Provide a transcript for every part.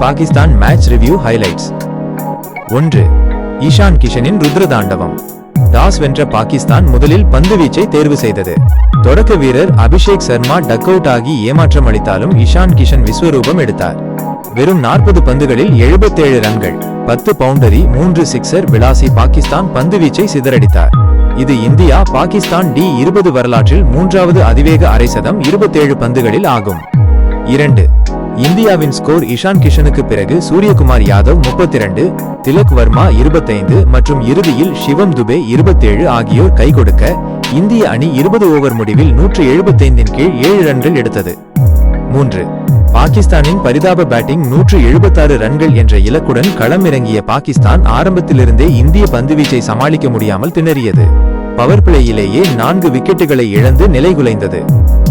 Pakistan match review highlights. 1. Ishan கிஷனின் ருத்ரதாண்டவம். Toss வென்ற பாகிஸ்தான் முதலில் பந்துவீச்சை தேர்வு செய்தது. தொடக்க வீரர் அபிஷேக் சர்மா டக் அவுட் ஆகி ஏமாற்றம் அளித்தாலும் ஈஷான் கிஷன் விஸ்வரூபம் எடுத்தார். வெறும் 40 பந்துகளில் 77 ரன்கள், 10 பவுண்டரி, 3 சிக்ஸர் விளாசி பாகிஸ்தான் பந்துவீச்சை சிதறடித்தார். இது இந்தியா பாகிஸ்தான் டி20 வரலாற்றில் 3வது அதிவேக அரைசதம் 27 பந்துகளில் ஆகும். 2. இந்தியாவின் ஸ்கோர். ஈஷான் கிஷனுக்கு பிறகு சூரியகுமார் யாதவ் 32, திலக் வர்மா 25 மற்றும் இறுதியில் சிவம் துபே 27 ஆகியோர் கை கொடுக்க இந்திய அணி 20 ஓவர் முடிவில் 175 கீழ் 7 ரன்கள் எடுத்தது. 3. பாகிஸ்தானின் பரிதாப பேட்டிங். 176 ரன்கள் என்ற இலக்குடன் களமிறங்கிய பாகிஸ்தான் ஆரம்பத்திலிருந்தே இந்திய பந்துவீச்சை சமாளிக்க முடியாமல் திணறியது. பவர் பிளேயிலேயே 4 விக்கெட்டுகளை இழந்து நிலைகுலைந்தது.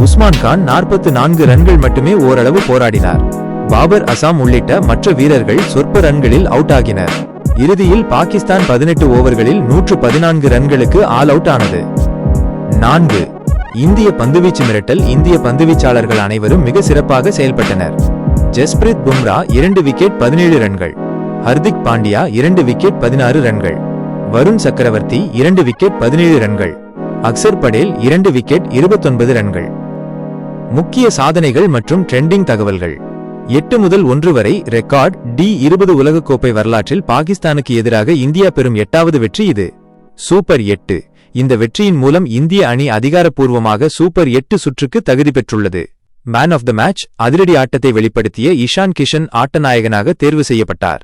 உஸ்மான் கான் 44 ரன்கள் மட்டுமே ஓரளவு போராடினார். பாபர் அசாம் உள்ளிட்ட மற்ற வீரர்கள் சொற்ப ரன்களில் அவுட் ஆகினர். இறுதியில் பாகிஸ்தான் 18 ஓவர்களில் 114 ரன்களுக்கு ஆல் அவுட் ஆனது. 4. இந்திய பந்துவீச்சு மிரட்டல். இந்திய பந்துவீச்சாளர்கள் அனைவரும் மிக சிறப்பாக செயல்பட்டனர். ஜஸ்பிரித் பும்ரா 2 விக்கெட் 17 ரன்கள், ஹர்திக் பாண்டியா 2 விக்கெட் 16 ரன்கள், வருண் சக்கரவர்த்தி 2 விக்கெட் 17 ரன்கள், அக்சர் படேல் 2 விக்கெட் 29 ரன்கள். முக்கிய சாதனைகள் மற்றும் ட்ரெண்டிங் தகவல்கள். 8 முதல் 1 வரை ரெக்கார்ட். டி20 உலகக்கோப்பை வரலாற்றில் பாகிஸ்தானுக்கு எதிராக இந்தியா பெறும் 8வது வெற்றி இது. சூப்பர் 8. இந்த வெற்றியின் மூலம் இந்திய அணி அதிகாரப்பூர்வமாக சூப்பர் 8 சுற்றுக்கு தகுதி பெற்றுள்ளது. Man of the match. அதிரடி ஆட்டத்தை வெளிப்படுத்திய ஈஷான் கிஷன் ஆட்டநாயகனாக தேர்வு செய்யப்பட்டார்.